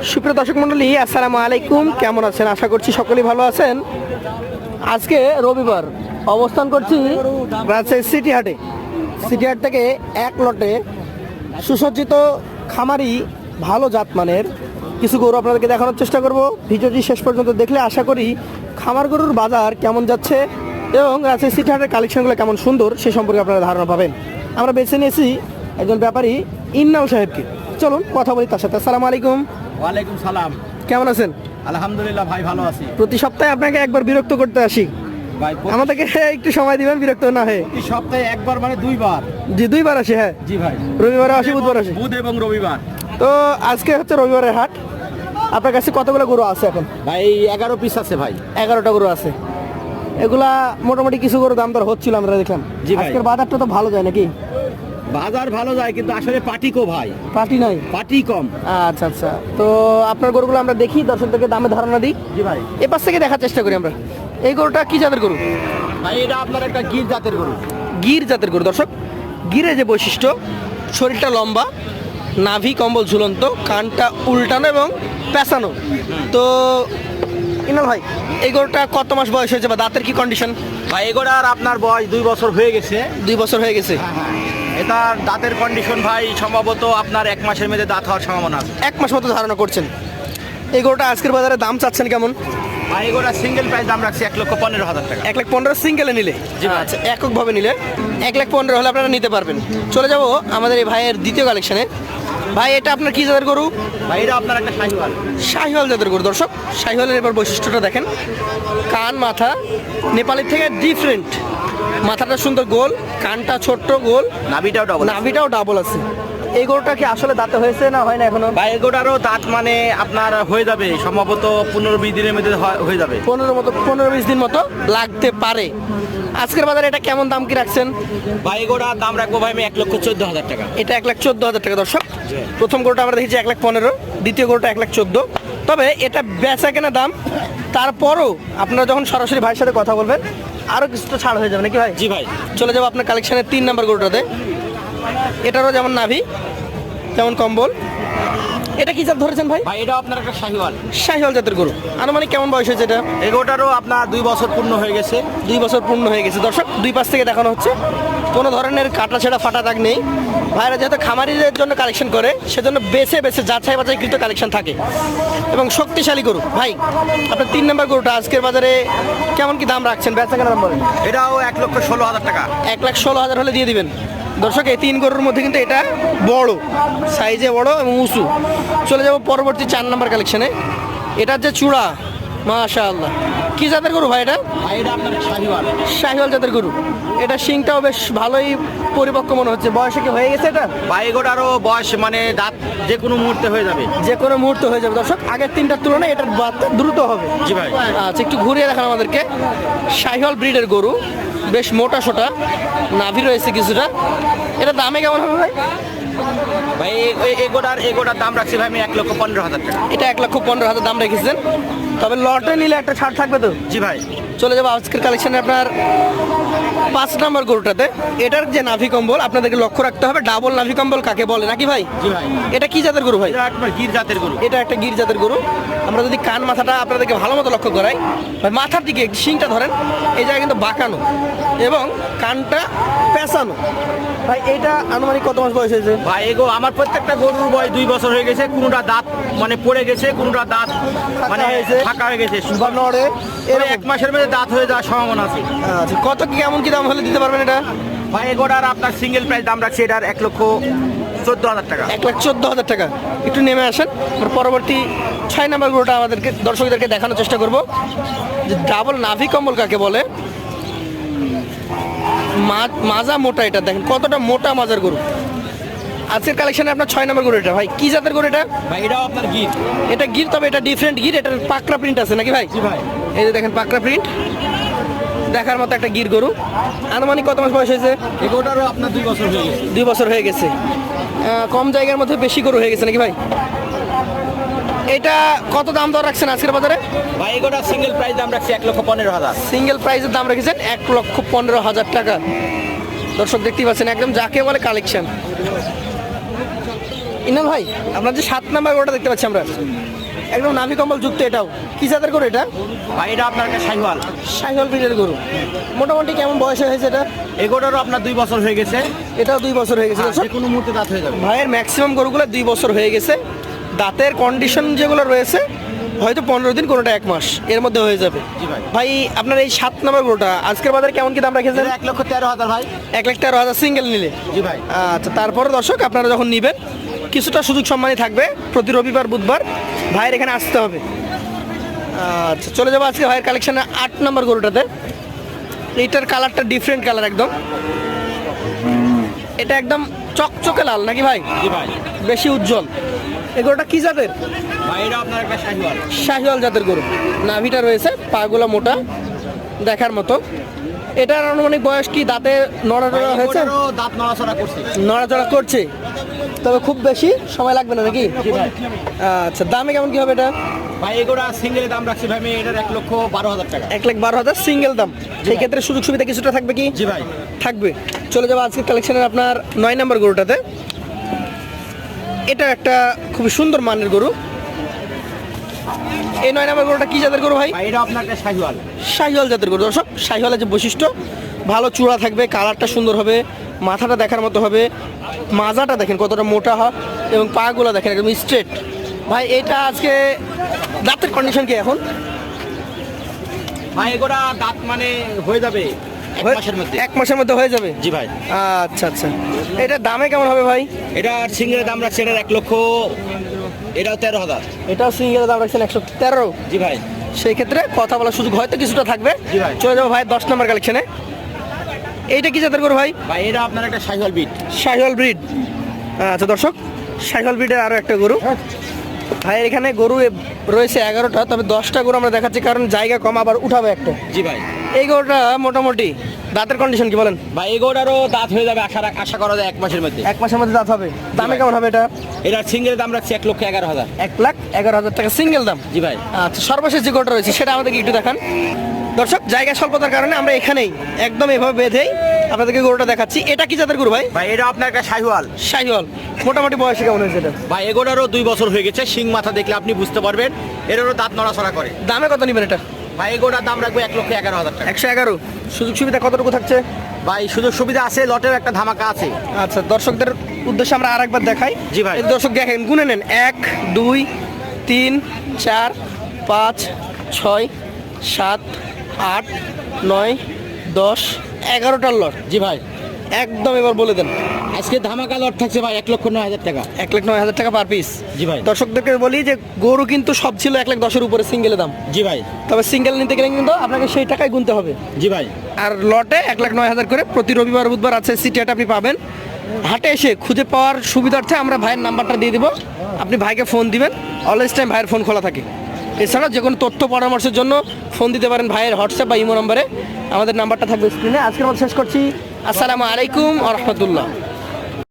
সুপ্রিয় দর্শক মণ্ডলী, আসসালামু আলাইকুম। কেমন আছেন? আশা করছি সকলেই ভালো আছেন। আজকে রবিবার, অবস্থান করছি রাজশাহী সিটি হাটে। সিটি হাট থেকে এক লটে সুসজ্জিত খামারি ভালো জাতমানের কিছু গরু আপনাদেরকে দেখানোর চেষ্টা করব। ভিডিওটি শেষ পর্যন্ত দেখলে আশা করি খামার গরুর বাজার কেমন যাচ্ছে এবং রাজশাহী সিটি হাটের কালেকশনগুলো কেমন সুন্দর সে সম্পর্কে আপনারা ধারণা পাবেন। আমরা বেছে নিয়েছি একজন ব্যাপারী ইন্নাল সাহেবকে। চলুন কথা বলি তার সাথে। আসসালামু আলাইকুম। ওয়ালাইকুম সালাম। কেমন আছেন? আলহামদুলিল্লাহ ভাই, ভালো আছি। প্রতি সপ্তাহে আপনাকে একবার বিরক্ত করতে আসি, ভাই আমাদেরকে একটু সময় দিবেন, বিরক্ত না হয়ে। প্রতি সপ্তাহে একবার মানে দুইবার। জি, দুইবার আসি। হ্যাঁ জি ভাই, রবিবারে আসি, বুধবার আসি। বুধ এবং রবিবার। তো আজকে হচ্ছে রবিবারের হাট। আপনার কাছে কতগুলো গরু আছে এখন? ভাই 11 পিস আছে ভাই। 11টা গরু আছে। এগুলা মোটামুটি কিছু গরু দাম দর হচ্ছিল, আমরা দেখলাম। জি ভাই। আজকের বাজারটা তো ভালো যায় নাকি? বাজার ভালো যায় কিন্তু আসলে পাটি কো ভাই, পার্টি নাই। পাটি কম। আচ্ছা আচ্ছা, তো আপনার গরুগুলো আমরা দেখি, দর্শকদেরকে দামে ধারণা দিই। জি ভাই। এপাশ থেকে দেখার চেষ্টা করি আমরা। এই গরুটা কি জাতের গরু? ভাই এটা আপনার একটা গির জাতের গরু। গির জাতের গরু। দর্শক, গিরের যে বৈশিষ্ট্য, শরীরটা লম্বা, নাভি কম্বল ঝুলন্ত, কানটা উল্টানো এবং পেঁচানো। তো ইনাল ভাই, এই গরুটা কত মাস বয়স হয়েছে বা দাঁতের কি কন্ডিশন? ভাই এগোটার আপনার বয়স 2 বছর হয়ে গেছে। 2 বছর হয়ে গেছে। এটার দাঁতের কন্ডিশন ভাই সম্ভবত আপনার 1 মাসের মধ্যে দাঁত হওয়ার সম্ভাবনা আছে। 1 মাস মতো ধারণা করছেন। এই গরুটা আজকের বাজারে দাম চাচ্ছেন কেমন? ভাই এগোটা সিঙ্গেল প্রাইস দাম রাখছি 1,15,000 টাকা। 1,15,000 সিঙ্গেলে নিলে? জি ভাই। আচ্ছা, এককভাবে নিলে 1,15,000 হলে আপনারা নিতে পারবেন। চলে যাব আমাদের এই ভাইয়ের দ্বিতীয় কালেকশনে। ভাই এটা আপনার কি জাতের গরু? ভাই এটা আপনার একটা শাহিওয়াল। শাহিওয়াল জাতের গরু। দর্শক, শাহিওয়ালের এবার বৈশিষ্ট্যটা দেখেন। কান মাথা নেপালের থেকে ডিফারেন্ট। মাথাটা সুন্দর গোল, কানটা ছোট্ট গোল, নাভিটাও ডাবল। নাভিটাও ডাবল আছে। এই গরুটা কি আসলে দাঁতে হয়েছে না হয় না এখনো? ভাই এগোটারও দাঁত মানে আপনার হয়ে যাবে সম্ভবত 15-20 দিনের মধ্যে হয়ে যাবে। 15-20 দিন মতো লাগতে পারে। আজকের বাজারে এটা কেমন দাম কি রাখছেন? ভাই এগোটার দাম রাখবো ভাই আমি 1,14,000 টাকা। এটা 1,14,000 টাকা। দর্শক, প্রথম গরুটা আমরা দেখেছি 1,15,000, দ্বিতীয় গরুটা 1,14,000। তবে এটা বেচা কেনা দাম, তারপরও আপনারা যখন সরাসরি ভাইয়ের সাথে কথা বলবেন আরও কিছুটা ছাড় হয়ে যাবে নাকি ভাই? জি ভাই। চলে যাবো আপনার কালেকশনের 3 নাম্বার গরুটাতে। এটারও যেমন নাভি যেমন কম্বল। এটা কি জাত ধরেছেন ভাই? ভাই এটা আপনার একটা শাহিওয়াল। শাহিওয়াল জাতের গরু। আনুমানিক কেমন বয়স হয়েছে এটা? এগোটারও আপনার 2 বছর পূর্ণ হয়ে গেছে। 2 বছর পূর্ণ হয়ে গেছে। দর্শক, দুই পাশ থেকে দেখানো হচ্ছে, কোনো ধরনের কাটা ছেঁড়া ফাটা দাগ নেই। ভাইরা যেহেতু খামারিদের জন্য কালেকশন করে, সেজন্য বেছে বেছে যাচাই বাছাইকৃত কালেকশন থাকে এবং শক্তিশালী গরু। ভাই আপনার 3 নম্বর গরুটা আজকের বাজারে কেমন কি দাম রাখছেন? বেচা কেনা দাম বলেন। এটাও 1,16,000 টাকা। 1,16,000 হলে দিয়ে দিবেন। দর্শক, এই 3 গরুর মধ্যে কিন্তু এটা বড় সাইজে, বড় এবং উঁচু। চলে যাব পরবর্তী 4 নম্বর কালেকশনে। এটার যে চূড়া, মাশাআল্লাহ। কি জাতের গরু ভাই এটা? ভাই এটা আপনার শাহিওয়াল। শাহিওয়াল জাতের গরু। এটা শিংটাও বেশ ভালোই পরিপক্ক মনে হচ্ছে। বয়সে কি হয়ে গেছে এটা? ভাই এগোটারও বয়স মানে দাঁত যে কোনো মুহূর্তে হয়ে যাবে। যে কোনো মুহূর্তে হয়ে যাবে। দর্শক, আগের 3টার তুলনায় এটার বাচ্চা দ্রুত হবে। জি ভাই। আচ্ছা, একটু ঘুরিয়ে দেখান আমাদেরকে। শাহিওয়াল ব্রিডের গরু, বেশ মোটা সোটা, নাভি রয়েছে কিছুটা। এটা দামে কেমন হবে ভাই? ভাই এগোটার দাম রাখছি ভাই আমি 1,15,000 টাকা। এটা 1,15,000 দাম রেখেছেন। তবে লটে নিলে একটা ছাড় থাকবে তো? জি ভাই। চলে যাবো আজকের কালেকশনে আপনার 5 নম্বর গরুটাতে। এটার যে নাভি কম্বল আপনাদেরকে লক্ষ্য রাখতে হবে। ডাবল নাভি কম্বল কাকে বলে নাকি ভাই? জি ভাই। এটা কি জাতের গরু ভাই? এটা আপনার গির জাতের গরু। এটা একটা গির জাতের গরু। আমরা যদি কান মাথাটা আপনাদেরকে ভালো মতো লক্ষ্য করাই, ভাই মাথার দিকে শিংটা ধরেন, এই জায়গায় কিন্তু বাঁকানো এবং কানটা পেঁচানো। ভাই এইটা আনুমানিক কত মাস বয়স হয়েছে? ভাই এগো আমার প্রত্যেকটা গরুর বয়স 2 বছর হয়ে গেছে। কোনোটা দাঁত মানে পড়ে গেছে, কোনোটা দাঁত মানে ফাঁকা হয়ে গেছে। বা নড়ে, এর 1 মাসের মধ্যে দাঁত হয়ে যাওয়ার সম্ভাবনা আছে। আচ্ছা, কত কি কেমন কি দাম হলে দিতে পারবেন এটা? ভাই এগোটার আপনার সিঙ্গেল প্রাইস দাম রাখছি এটার 1,14,000 টাকা। 1,14,000 টাকা। একটু নেমে আসেন। আমরা পরবর্তী 6 নম্বর গরুটা আমাদেরকে দর্শকদেরকে দেখানোর চেষ্টা করব যে ডাবল নাভি কম্বল কাকে বলে। মাজা মোটা। এটা দেখেন কতটা মোটা মাজার গরু। আজকের কালেকশনে আপনার 6 নম্বর গরু। এটা ভাই কি জাতের গরু এটা? ভাই এটাও আপনার গির। এটা গির, তবে এটা ডিফারেন্ট গির। এটার পাকড়া প্রিন্ট আছে নাকি ভাই? জি ভাই। এই যে দেখেন পাকড়া প্রিন্ট, দেখার মতো একটা গির গরু। আনুমানিক কত মাস বয়স হয়েছে? এগোটারও আপনার 2 বছর হয়ে গেছে। 2 বছর হয়ে গেছে। কম জায়গার মধ্যে বেশি গরু হয়ে গেছে নাকি ভাই? এটা কত দাম দর রাখছেন আজকের বাজারে? ভাই এগোটার সিঙ্গেল প্রাইস দাম রাখছি 1,15,000। সিঙ্গেল প্রাইসের দাম রেখেছেন 1,15,000 টাকা। দর্শক দেখতেই পাচ্ছেন, একদম যাকে বলে কালেকশন। ইনাল ভাই, আপনার যে 7 নাম্বার গরুটা দেখতে পাচ্ছি আমরা, একদম নাভি কম্বল যুক্ত, এটাও কি জাতের গরু এটা? ভাই এটা আপনার একটা শাহিওয়াল। শাহিওয়াল ব্রিডের গরু। মোটামুটি কেমন বয়স হয়েছে এটা? এগোটারও আপনার 2 বছর হয়ে গেছে। এটাও 2 বছর হয়ে গেছে। যে কোনো মুহূর্তে দাঁত হয়ে যাবে। ভাইয়ের ম্যাক্সিমাম গরুগুলো 2 বছর হয়ে গেছে। দাঁতের কন্ডিশন যেগুলো রয়েছে হয়তো 15 দিন, কোনোটা 1 মাস এর মধ্যে হয়ে যাবে। জি ভাই। ভাই আপনার এই 7 নম্বর গরুটা আজকের বাজারে কেমন কি দাম রেখেছেন? 1,13,000 ভাই। 1,13,000 সিঙ্গেল নিলে? জি ভাই। আচ্ছা, তারপরে দর্শক আপনারা যখন নেবেন কিছুটা সুযোগ সম্মানই থাকবে। প্রতি রবিবার বুধবার ভাইয়ের এখানে আসতে হবে। আচ্ছা, চলে যাবো আজকে ভাইয়ের কালেকশনে 8 নম্বর গরুটাতে। এইটার কালারটা ডিফারেন্ট কালার একদম। এটা একদম চকচকে লাল নাকি ভাই? জি ভাই। বেশি উজ্জ্বল। এই গরুটা কি জাতের? ভাই এটা আপনার একটা শাহিওয়াল। শাহিওয়াল জাতের গরু। নাভিটা রয়েছে, পাগুলো মোটা দেখার মতো। এটার আনুমানিক বয়স কি? দাঁতে নড়াচড়া হয়েছে? এগোটারও দাঁত নড়াচড়া করছে। নড়াচড়া করছে, তবে খুব বেশি সময় লাগবে না নাকি? জি ভাই। আচ্ছা, দামে কেমন কি হবে এটা? ভাই এগোটা সিঙ্গেলের দাম রাখছি ভাই আমি এটার 1,12,000 টাকা। 1,12,000 সিঙ্গেল দাম। সেই ক্ষেত্রে সুযোগ সুবিধা কিছুটা থাকবে কি? জি ভাই। থাকবে। চলে যাবো আজকে কালেকশনের আপনার 9 নম্বর গরুটাতে। এটা একটা খুবই সুন্দর মানের গরু। এই 9 নম্বর গরুটা কি জাতের গরু ভাই? ভাই এটা আপনার একটা শাহিওয়াল। শাহিওয়াল জাতের গরু। দর্শক, শাহিওয়ালের যে বৈশিষ্ট্য, ভালো চূড়া থাকবে, কালারটা সুন্দর হবে, মাথাটা দেখার মতো হবে, মাজাটা দেখেন কতটা মোটা হয় এবং পাগুলো দেখেন একদম স্ট্রেট। ভাই এটা আজকে দাঁতের কন্ডিশন কি এখন? ভাই এগোটা দাঁত মানে হয়ে যাবে 1 মাসের মধ্যে। 1 মাসের মধ্যে হয়ে যাবে? জি ভাই। আচ্ছা আচ্ছা, এটা দামে কেমন হবে ভাই? এটা সিঙ্গেলের দাম রাখছি এটার 1,00,000। এটাও 13,000। এটাও সিঙ্গেলের দাম রাখছেন 113। জি ভাই। সেই ক্ষেত্রে কথা বলার সুযোগ হয়তো কিছুটা থাকবে। জি ভাই। চলে যাবো ভাই 10 নম্বর কালেকশনে। এইটা কি জাতের গরু ভাই? ভাই এটা আপনার একটা শাহিওয়াল বিট। শাহিওয়াল ব্রিড। আচ্ছা দর্শক, শাহিওয়াল ব্রিডের আরও একটা গরু। ভাইয়ের এখানে গরু রয়েছে 11টা, তবে 10টা গরু আমরা দেখাচ্ছি কারণ জায়গা কম, আবার উঠাবে একটা। জি ভাই। এই গরুটা মোটামুটি দাঁতের কন্ডিশন কি বলেন? ভাই এগোটারও দাঁত হয়ে যাবে আশা করা যায় 1 মাসের মধ্যে। 1 মাসের মধ্যে দাঁত হবে। দামে কেমন হবে এটা? এটার সিঙ্গেলের দাম রাখছি 1,11,000। 1,11,000 টাকা সিঙ্গেল দাম। জি ভাই। আচ্ছা, সর্বশেষ যে গরুটা রয়েছে সেটা আমাদেরকে একটু দেখান। দর্শক, জায়গা স্বল্পতার কারণে আমরা এখানেই একদম এভাবে বেঁধেই আপনাদেরকে গরুটা দেখাচ্ছি। এটা কি জাতের গরু ভাই? ভাই এটা আপনার একটা শাহিওয়াল। শাহিওয়াল। মোটামুটি বয়সে কেমন হয়েছে এটা? ভাই এগোটারও 2 বছর হয়ে গেছে। শিং মাথা দেখলে আপনি বুঝতে পারবেন। এটারও দাঁত নড়াচড়া করে। দামে কত নেবেন এটা? ভাই এগোটার দাম রাখবো 1,11,000 টাকা। 111। সুযোগ সুবিধা কতটুকু থাকছে? ভাই সুযোগ সুবিধা আছে, লটের একটা ধামাকা আছে। আচ্ছা, দর্শকদের উদ্দেশ্যে আমরা আরেকবার দেখাই। জি ভাই। এই দর্শক দেখেন, গুনে নেন 1 2 3 4 5 6 7 8 9 10 11টার লট। জি ভাই। একদম এবার বলে দেন। আজকে ধামাকা লট থাকছে ভাই 1,09,000 টাকা। 1,09,000 টাকা পার পিস। জি ভাই। দর্শকদেরকে বলি যে গরু কিন্তু সব ছিল 1,10,000 উপরে সিঙ্গেলের দাম। জি ভাই। তবে সিঙ্গেল নিতে গেলে কিন্তু আপনাকে সেই টাকায় গুনতে হবে। জি ভাই। আর লটে 1,09,000 করে প্রতি রবিবার বুধবার আছে সিটি হাটে আপনি পাবেন। হাটে এসে খুঁজে পাওয়ার সুবিধার্থে আমরা ভাইয়ের নাম্বারটা দিয়ে দিব, আপনি ভাইকে ফোন দিবেন। অলওয়েজ টাইম ভাইয়ের ফোন খোলা থাকে। এছাড়া যে কোনো তথ্য পরামর্শের জন্য ফোন দিতে পারেন ভাইয়ের হোয়াটসঅ্যাপ বা ইমো নম্বরে। আমাদের নাম্বারটা থাকবে স্ক্রিনে। আজকের মতো শেষ করছি। আসসালামু আলাইকুম ওয়া রাহমাতুল্লাহ।